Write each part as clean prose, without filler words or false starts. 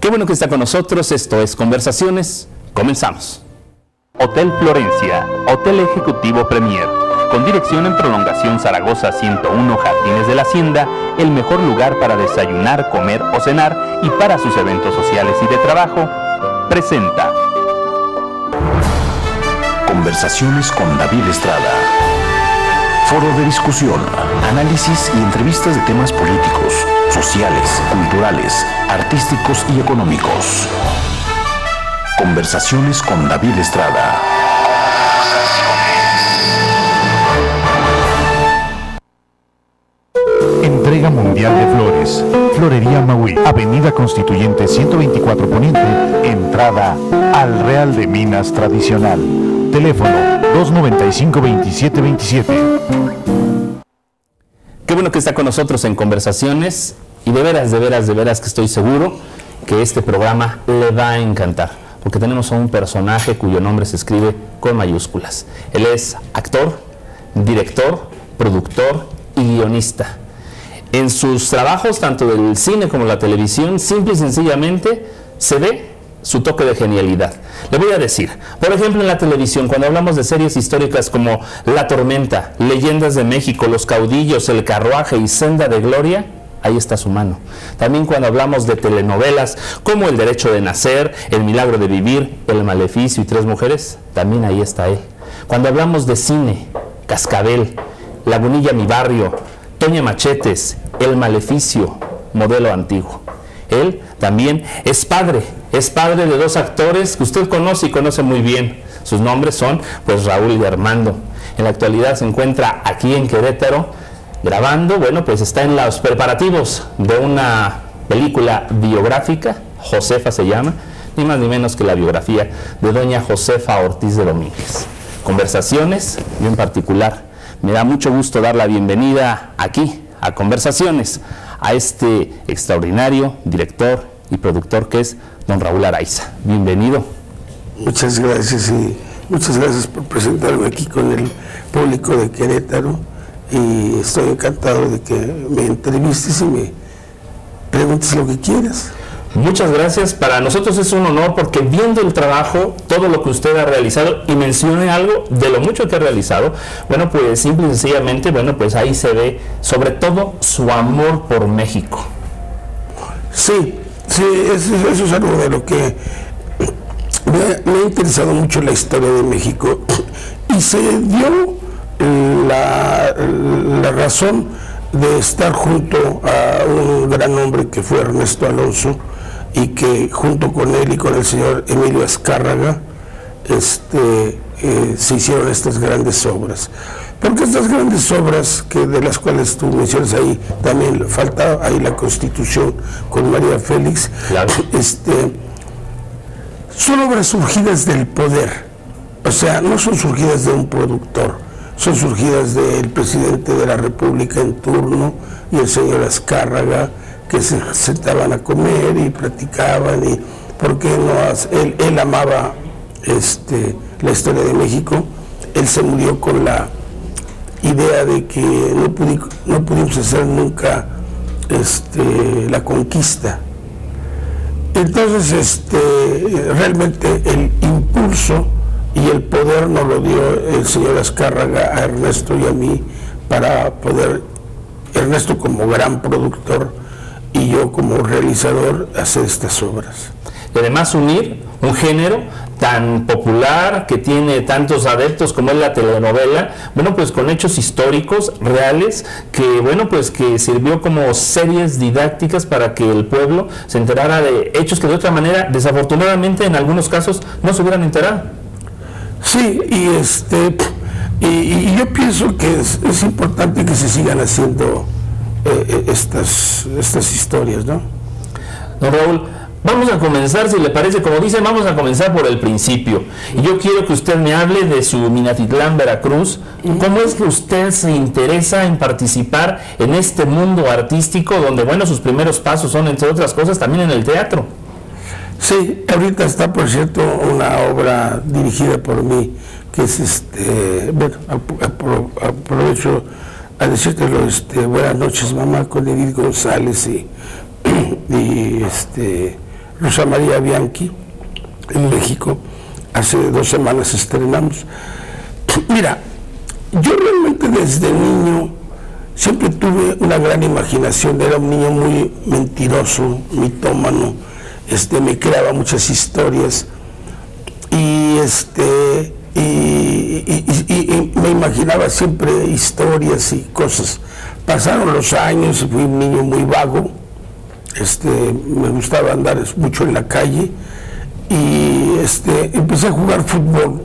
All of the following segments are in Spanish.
Qué bueno que está con nosotros, esto es Conversaciones, comenzamos. Hotel Florencia, Hotel Ejecutivo Premier, con dirección en Prolongación Zaragoza 101, Jardines de la Hacienda, el mejor lugar para desayunar, comer o cenar y para sus eventos sociales y de trabajo, presenta Conversaciones con David Estrada. Foro de discusión, análisis y entrevistas de temas políticos, sociales, culturales, artísticos y económicos. Conversaciones con David Estrada. Entrega Mundial de Flores. Florería Maui, Avenida Constituyente 124 Poniente, entrada al Real de Minas Tradicional. Teléfono 295-2727. Qué bueno que está con nosotros en Conversaciones y de veras que estoy seguro que este programa le va a encantar, porque tenemos a un personaje cuyo nombre se escribe con mayúsculas. Él es actor, director, productor y guionista. En sus trabajos, tanto del cine como la televisión, simple y sencillamente se ve su toque de genialidad. Le voy a decir, por ejemplo, en la televisión, cuando hablamos de series históricas como La Tormenta, Leyendas de México, Los Caudillos, El Carruaje y Senda de Gloria, ahí está su mano. También cuando hablamos de telenovelas como El Derecho de Nacer, El Milagro de Vivir, El Maleficio y Tres Mujeres, también ahí está él. Cuando hablamos de cine, Cascabel, Lagunilla Mi Barrio, Toña Machetes, El Maleficio, Modelo Antiguo. Él también es padre de dos actores que usted conoce y conoce muy bien. Sus nombres son pues Raúl y Armando. En la actualidad se encuentra aquí en Querétaro grabando, bueno, pues está en los preparativos de una película biográfica, Josefa se llama, ni más ni menos que la biografía de doña Josefa Ortiz de Domínguez. Conversaciones, y en particular, me da mucho gusto dar la bienvenida aquí a Conversaciones a este extraordinario director y productor que es don Raúl Araiza. Bienvenido. Muchas gracias y muchas gracias por presentarme aquí con el público de Querétaro y estoy encantado de que me entrevistes y me preguntes lo que quieras. Muchas gracias, para nosotros es un honor porque viendo el trabajo, todo lo que usted ha realizado, y mencione algo de lo mucho que ha realizado, bueno, pues simple y sencillamente, bueno, pues ahí se ve sobre todo su amor por México. Sí, eso es algo de lo que me ha interesado mucho la historia de México y se dio la razón de estar junto a un gran hombre que fue Ernesto Alonso y que junto con él y con el señor Emilio Azcárraga se hicieron estas grandes obras. Porque estas grandes obras, de las cuales tú mencionas ahí, también falta ahí la Constitución con María Félix, claro. Son obras surgidas del poder, o sea, no son surgidas de un productor, son surgidas del presidente de la República en turno y el señor Azcárraga, que se sentaban a comer y platicaban, y porque él amaba la historia de México. Él se murió con la idea de que no pudimos hacer nunca la conquista. Entonces realmente el impulso y el poder nos lo dio el señor Azcárraga a Ernesto y a mí para poder, Ernesto como gran productor y yo como realizador, hacer estas obras. Y además unir un género tan popular que tiene tantos adeptos como es la telenovela, bueno, pues con hechos históricos reales que, bueno, pues que sirvió como series didácticas para que el pueblo se enterara de hechos que de otra manera, desafortunadamente, en algunos casos no se hubieran enterado. Sí, y yo pienso que es importante que se sigan haciendo estas historias, ¿no? Don Raúl, vamos a comenzar, si le parece, como dicen, vamos a comenzar por el principio. Y yo quiero que usted me hable de su Minatitlán, Veracruz. ¿Cómo es que usted se interesa en participar en este mundo artístico donde, bueno, sus primeros pasos son, entre otras cosas, también en el teatro? Sí, ahorita está, por cierto, una obra dirigida por mí, que es, bueno, aprovecho a decírtelo, Buenas noches, mamá, con Edith González y Rosa María Bianchi, en México. Hace 2 semanas estrenamos. Mira, yo realmente desde niño siempre tuve una gran imaginación, era un niño muy mentiroso, mitómano, me creaba muchas historias y me imaginaba siempre historias y cosas. Pasaron los años, fui un niño muy vago, me gustaba andar mucho en la calle y empecé a jugar fútbol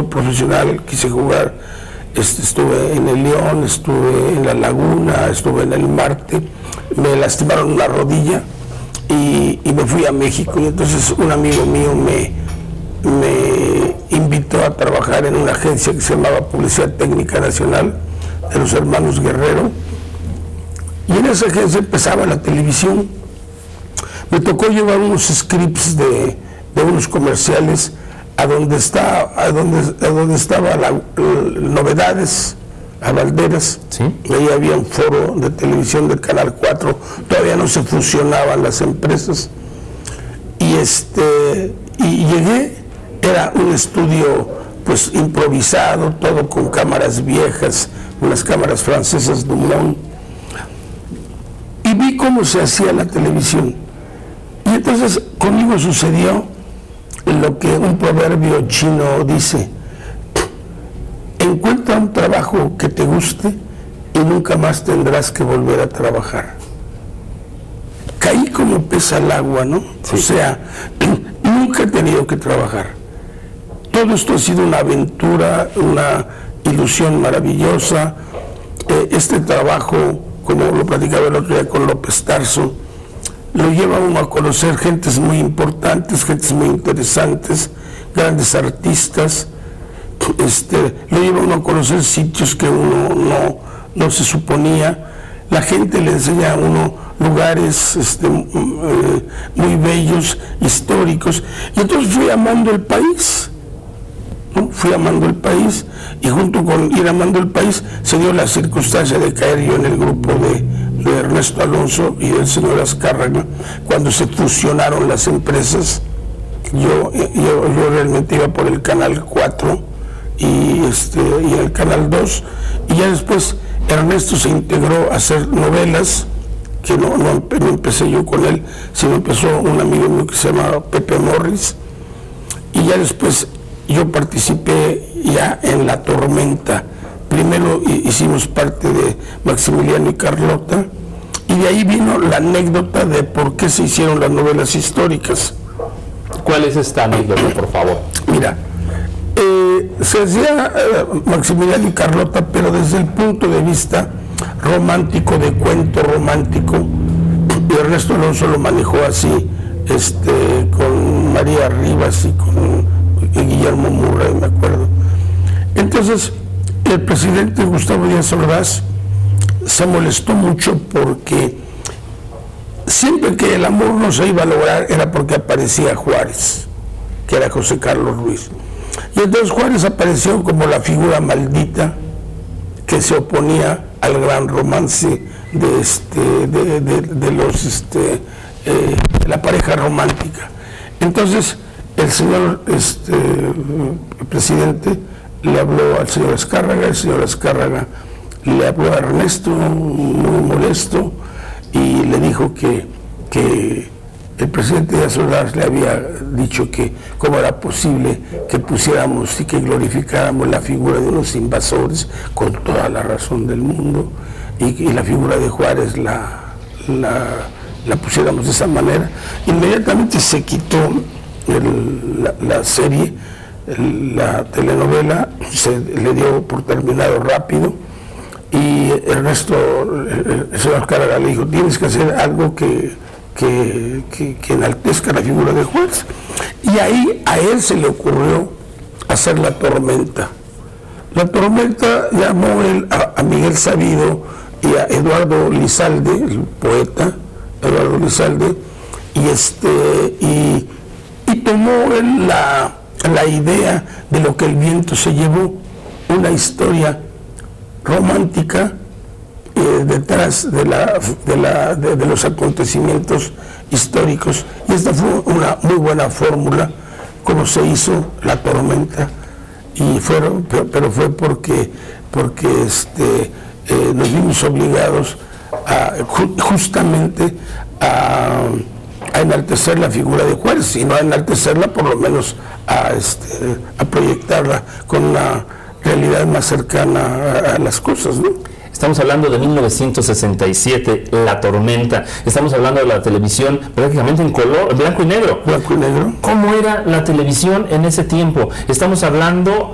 profesional, quise jugar, estuve en el León, estuve en la Laguna, estuve en el Marte, me lastimaron una rodilla y me fui a México, y entonces un amigo mío me invitó a trabajar en una agencia que se llamaba Publicidad Técnica Nacional de los hermanos Guerrero, y en esa agencia empezaba la televisión. Me tocó llevar unos scripts de unos comerciales a donde estaba Novedades, a Valderas. ¿Sí? Ahí había un foro de televisión del Canal 4, todavía no se fusionaban las empresas, y llegué, era un estudio pues improvisado, todo con cámaras viejas, unas cámaras francesas Dumont, y vi cómo se hacía la televisión. Y entonces conmigo sucedió lo que un proverbio chino dice: encuentra un trabajo que te guste y nunca más tendrás que volver a trabajar. Caí como pez al agua, ¿no? Sí. O sea, nunca he tenido que trabajar. Todo esto ha sido una aventura, una ilusión maravillosa. Este trabajo, como lo platicaba el otro día con López Tarso, lo lleva uno a conocer gentes muy importantes, gentes muy interesantes, grandes artistas. Lo lleva uno a conocer sitios que uno no se suponía. La gente le enseña a uno lugares muy bellos, históricos, y entonces fui amando el país, ¿no? Fui amando el país, y junto con ir amando el país se dio la circunstancia de caer yo en el grupo de Ernesto Alonso y del señor Azcárraga, cuando se fusionaron las empresas. Yo realmente iba por el Canal 4 y el Canal 2, y ya después Ernesto se integró a hacer novelas, que no empecé yo con él, sino empezó un amigo mío que se llama Pepe Morris, y ya después yo participé ya en La Tormenta. Primero hicimos parte de Maximiliano y Carlota, y de ahí vino la anécdota de por qué se hicieron las novelas históricas. ¿Cuál es esta anécdota, por favor? Mira, se hacía Maximiliano y Carlota, pero desde el punto de vista romántico, de cuento romántico, y Ernesto Alonso lo manejó así, con María Rivas y con Guillermo Murray, me acuerdo. Entonces, el presidente Gustavo Díaz Ordaz se molestó mucho porque siempre que el amor no se iba a lograr era porque aparecía Juárez, que era José Carlos Ruiz. Y entonces Juárez apareció como la figura maldita que se oponía al gran romance de la pareja romántica. Entonces el señor presidente le habló al señor Azcárraga, el señor Azcárraga le habló a Ernesto muy molesto y le dijo que el presidente Díaz Ordaz le había dicho que cómo era posible que pusiéramos y que glorificáramos la figura de unos invasores, con toda la razón del mundo, y la figura de Juárez la pusiéramos de esa manera. Inmediatamente se quitó la serie, la telenovela, se le dio por terminado rápido, y Ernesto, el señor Azcárraga, le dijo: tienes que hacer algo que enaltezca la figura de Juárez. Y ahí a él se le ocurrió hacer La Tormenta. La Tormenta llamó él a Miguel Sabido y a Eduardo Lizalde, el poeta Eduardo Lizalde, y tomó él la idea de Lo que el viento se llevó, una historia romántica detrás de los acontecimientos históricos, y esta fue una muy buena fórmula, como se hizo La Tormenta, pero fue porque nos vimos obligados justamente a enaltecer la figura de Juárez, y no a enaltecerla, por lo menos a proyectarla con una realidad más cercana a las cosas, ¿no? Estamos hablando de 1967, La Tormenta. Estamos hablando de la televisión prácticamente en color, en blanco y negro. Blanco y negro. ¿Cómo era la televisión en ese tiempo? Estamos hablando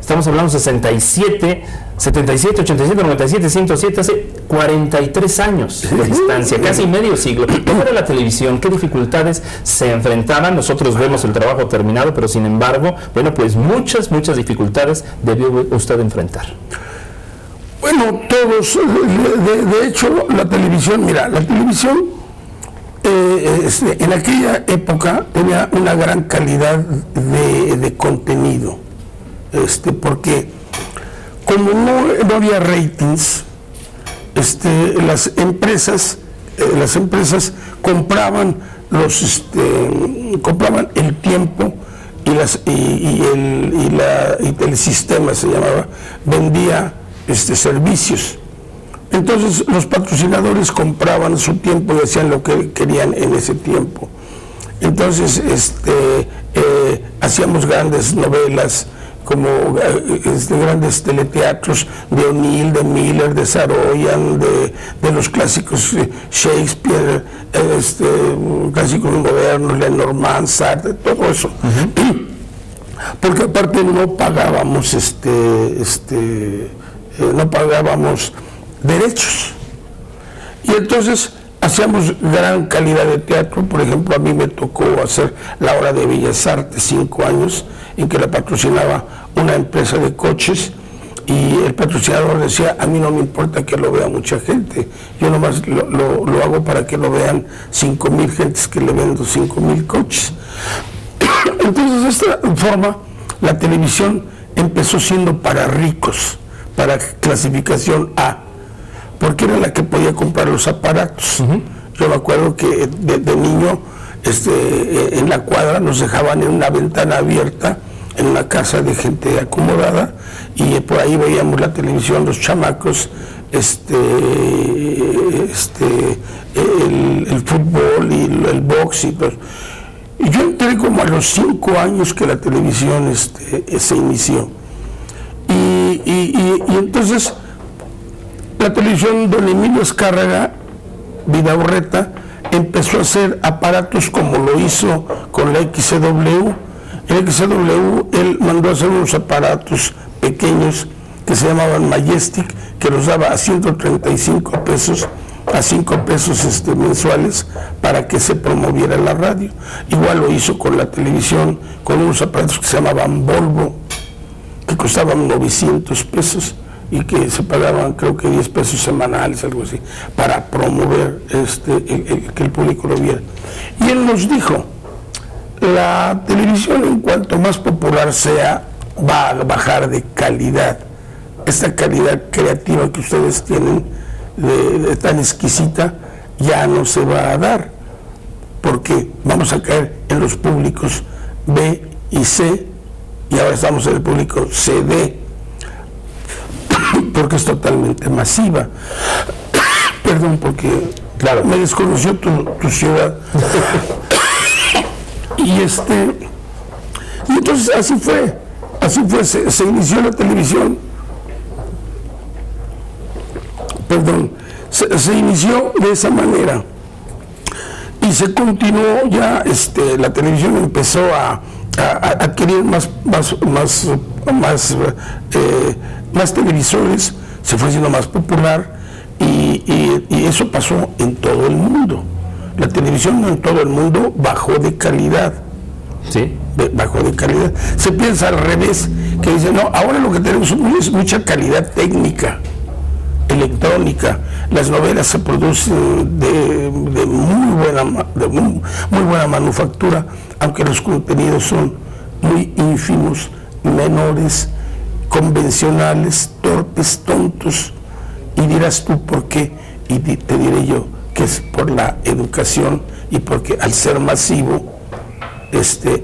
67, 87, 97, 107, hace 43 años de distancia, casi medio siglo. ¿Cómo era la televisión? ¿Qué dificultades se enfrentaban? Nosotros vemos el trabajo terminado, pero sin embargo, bueno, pues muchas dificultades debió usted enfrentar. Bueno, todos, de hecho, la televisión, mira, la televisión en aquella época tenía una gran calidad de contenido, porque como no había ratings, las empresas compraban compraban el tiempo y Telesistema se llamaba, vendía servicios. Entonces los patrocinadores compraban su tiempo y hacían lo que querían en ese tiempo. Entonces hacíamos grandes novelas, como grandes teleteatros de O'Neill, de Miller, de Saroyan, de los clásicos Shakespeare, clásicos modernos, Lenormand, Sartre, todo eso. Porque aparte no pagábamos no pagábamos derechos, y entonces hacíamos gran calidad de teatro. Por ejemplo, a mí me tocó hacer La Hora de Bellas Artes, 5 años, en que la patrocinaba una empresa de coches, y el patrocinador decía: a mí no me importa que lo vea mucha gente, yo nomás lo hago para que lo vean 5,000 gentes, que le vendo 5,000 coches. Entonces, de esta forma, la televisión empezó siendo para ricos, para clasificación A, porque era la que podía comprar los aparatos. Yo me acuerdo que de niño, en la cuadra nos dejaban en una ventana abierta, en una casa de gente acomodada, y por ahí veíamos la televisión, los chamacos, el fútbol y el box y todo. Y yo entré como a los 5 años que la televisión se inició. Y entonces la televisión, don Emilio Azcárraga Vidaurreta, empezó a hacer aparatos como lo hizo con la XCW. El XCW, él mandó a hacer unos aparatos pequeños que se llamaban Majestic, que los daba a 135 pesos, a 5 pesos mensuales, para que se promoviera la radio. Igual lo hizo con la televisión, con unos aparatos que se llamaban Volvo, que costaban 900 pesos y que se pagaban, creo que 10 pesos semanales, algo así, para promover que el público lo viera. Y él nos dijo: la televisión, en cuanto más popular sea, va a bajar de calidad. Esta calidad creativa que ustedes tienen, de tan exquisita, ya no se va a dar, porque vamos a caer en los públicos B y C, y ahora estamos en el público CD, porque es totalmente masiva. Perdón, porque claro, me desconoció tu ciudad. Y entonces así fue, se inició la televisión. Perdón, se inició de esa manera, y se continuó ya, la televisión empezó a adquirir más televisores, se fue haciendo más popular, y eso pasó en todo el mundo. La televisión en todo el mundo bajó de calidad. Sí. Bajó de calidad. Se piensa al revés, que dice: no, ahora lo que tenemos es mucha calidad técnica, electrónica. Las novelas se producen de muy buena manufactura, aunque los contenidos son muy ínfimos, menores, convencionales, torpes, tontos. Y dirás tú por qué, y te diré yo: que es por la educación y porque al ser masivo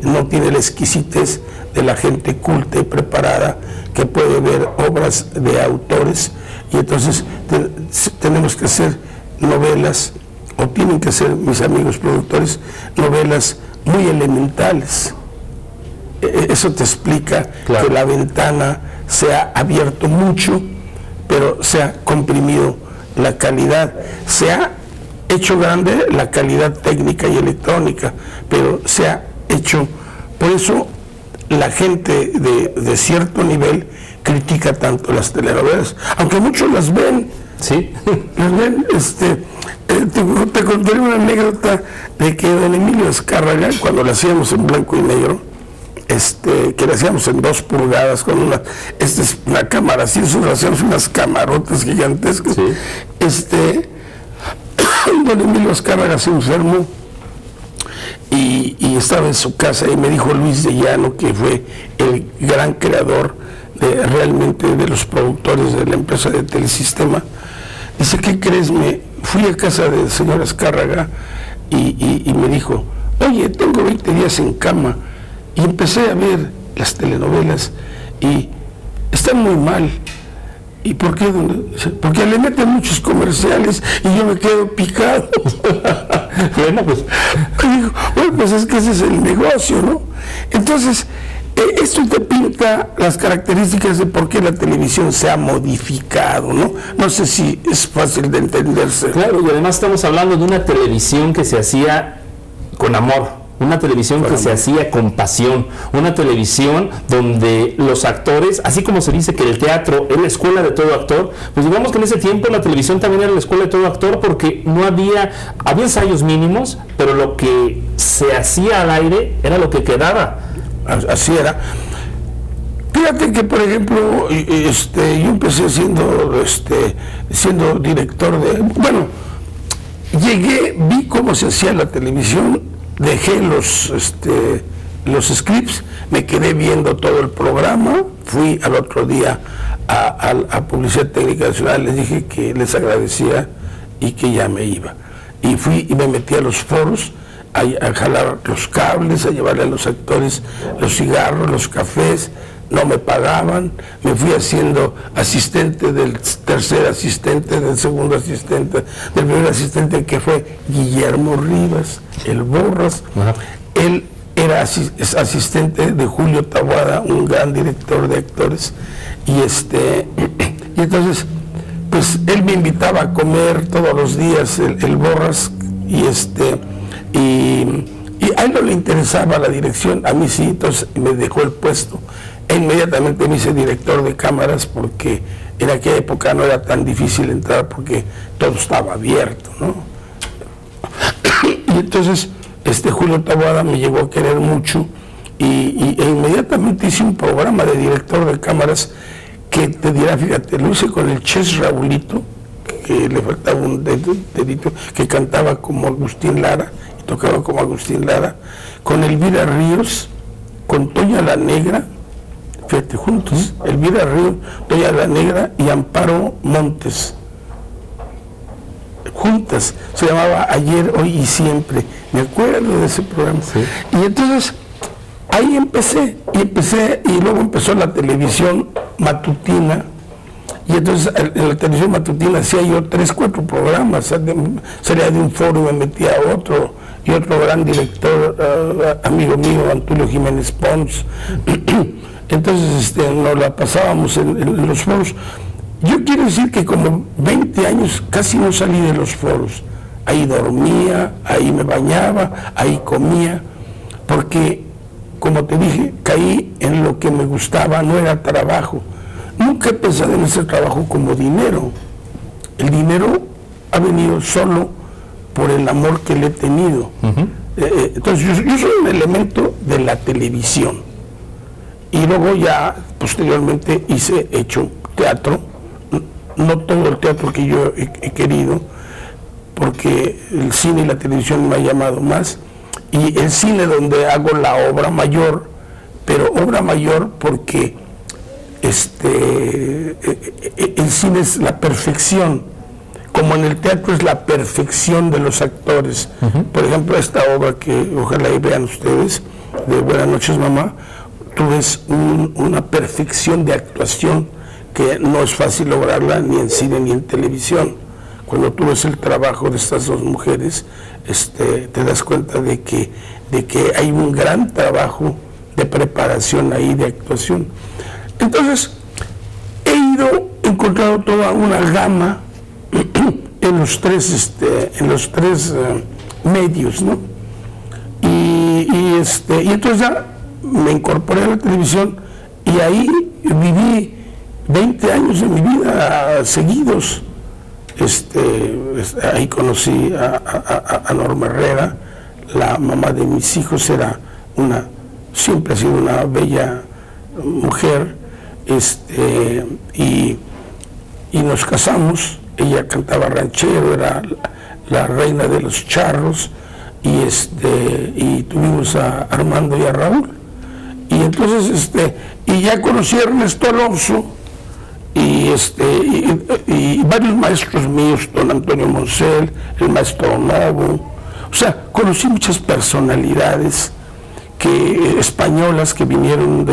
no tiene la exquisitez de la gente culta y preparada que puede ver obras de autores, y entonces tenemos que hacer novelas, o tienen que ser mis amigos productores, novelas muy elementales. Eso te explica que la ventana se ha abierto mucho, pero se ha comprimido la calidad, se ha hecho grande la calidad técnica y electrónica, pero se ha hecho, por eso la gente de cierto nivel critica tanto las telenovelas, aunque muchos las ven. Sí. Las ven, te contaré una anécdota de que don Emilio Azcárraga, cuando la hacíamos en blanco y negro, que la hacíamos en 2 pulgadas con una cámara así, nosotros hacíamos unas camarotas gigantescas. Sí. Don Emilio Azcárraga se enfermó y estaba en su casa, y me dijo Luis de Llano, que fue el gran creador realmente de los productores de la empresa de Telesistema, dice: ¿qué crees? Me fui a casa del señor Azcárraga y me dijo: oye, tengo 20 días en cama, y empecé a ver las telenovelas y están muy mal. ¿Y por qué? Porque le meten muchos comerciales y yo me quedo picado. Bueno, pues es que ese es el negocio, ¿no? Entonces, esto te pinta las características de por qué la televisión se ha modificado, ¿no? No sé si es fácil de entenderse. Claro, y además estamos hablando de una televisión que se hacía con amor, una televisión que se hacía con pasión, una televisión donde los actores, así como se dice que el teatro es la escuela de todo actor, pues digamos que en ese tiempo la televisión también era la escuela de todo actor, porque no había ensayos mínimos, pero lo que se hacía al aire era lo que quedaba. Así era. Fíjate que, por ejemplo, yo empecé siendo director de... Bueno, vi cómo se hacía la televisión, dejé los scripts, me quedé viendo todo el programa, fui al otro día a Publicidad Técnica Nacional, les dije que les agradecía y que ya me iba. Y fui y me metí a los foros, a jalar los cables, a llevarle a los actores los cigarros, los cafés. No me pagaban, me fui haciendo asistente del tercer asistente, del segundo asistente, del primer asistente, que fue Guillermo Rivas, el Borras. Él era asistente de Julio Taboada, un gran director de actores, y entonces pues él me invitaba a comer todos los días, el Borras, y a él no le interesaba la dirección, a mí sí, entonces me dejó el puesto. E inmediatamente me hice director de cámaras, porque en aquella época no era tan difícil entrar porque todo estaba abierto, ¿no? Y entonces Julio Taboada me llegó a querer mucho e inmediatamente hice un programa de director de cámaras que te dirá, fíjate, lo hice con el Ches Raulito, que le faltaba un dedito, que cantaba como Agustín Lara y tocaba como Agustín Lara, con Elvira Ríos, con Toña la Negra, fíjate, juntos, Elvira Ríos, Toña la Negra y Amparo Montes, juntas, se llamaba Ayer, Hoy y Siempre, me acuerdo de ese programa. Sí. Y entonces ahí empecé, y luego empezó la televisión matutina, y entonces en la televisión matutina hacía yo 3, 4 programas, salía de un foro y me metía a otro, y otro gran director, amigo mío, Antulio Jiménez Pons. Entonces nos la pasábamos en los foros. Yo quiero decir que como 20 años casi no salí de los foros. Ahí dormía, ahí me bañaba, ahí comía, porque, como te dije, caí en lo que me gustaba, no era trabajo. Nunca he pensado en ese trabajo como dinero. El dinero ha venido solo por el amor que le he tenido. Entonces yo soy un elemento de la televisión. Y luego ya, posteriormente, he hecho teatro, no todo el teatro que yo he querido, porque el cine y la televisión me ha llamado más, y el cine donde hago la obra mayor, pero obra mayor porque el cine es la perfección. como en el teatro es la perfección de los actores. Por ejemplo, esta obra que ojalá y vean ustedes, de Buenas noches, mamá, tú ves una perfección de actuación que no es fácil lograrla ni en cine ni en televisión. Cuando tú ves el trabajo de estas dos mujeres, te das cuenta de que hay un gran trabajo de preparación ahí, de actuación. Entonces, he encontrado toda una gama en los tres medios, ¿no? Y entonces ya me incorporé a la televisión y ahí viví 20 años de mi vida seguidos. Ahí conocí a Norma Herrera, la mamá de mis hijos, siempre ha sido una bella mujer, y nos casamos. Ella cantaba ranchero, era la reina de los charros, y tuvimos a Armando y a Raúl. Y entonces, y ya conocí a Ernesto Alonso, y varios maestros míos, don Antonio Moncel, el maestro Novo. O sea, conocí muchas personalidades españolas que venían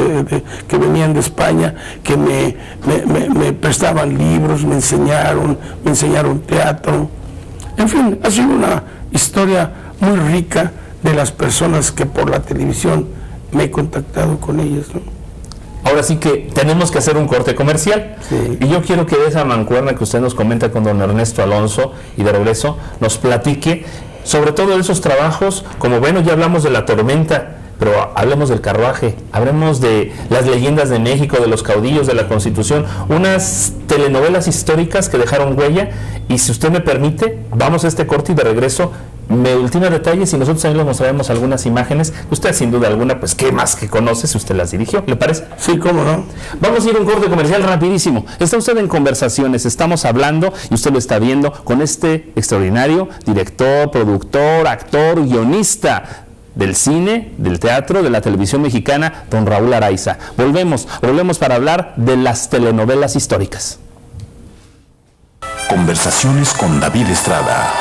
de España, que me prestaban libros, me enseñaron teatro. En fin, ha sido una historia muy rica de las personas que por la televisión me he contactado con ellas, ¿no? Ahora sí que tenemos que hacer un corte comercial. Sí. Y yo quiero que de esa mancuerna que usted nos comenta con don Ernesto Alonso y de regreso nos platique sobre todo esos trabajos, como bueno, ya hablamos de La Tormenta, pero hablemos del Carruaje, hablemos de las leyendas de México, de los caudillos, de la Constitución, unas telenovelas históricas que dejaron huella. Y si usted me permite, vamos a este corte y de regreso me ultima detalles y nosotros también les mostraremos algunas imágenes. Usted sin duda alguna, pues qué más que conoce si usted las dirigió, ¿le parece? Sí, cómo no. Vamos a ir a un corte comercial rapidísimo. Está usted en Conversaciones, estamos hablando y usted lo está viendo con este extraordinario director, productor, actor, guionista del cine, del teatro, de la televisión mexicana, don Raúl Araiza. Volvemos para hablar de las telenovelas históricas. Conversaciones con David Estrada.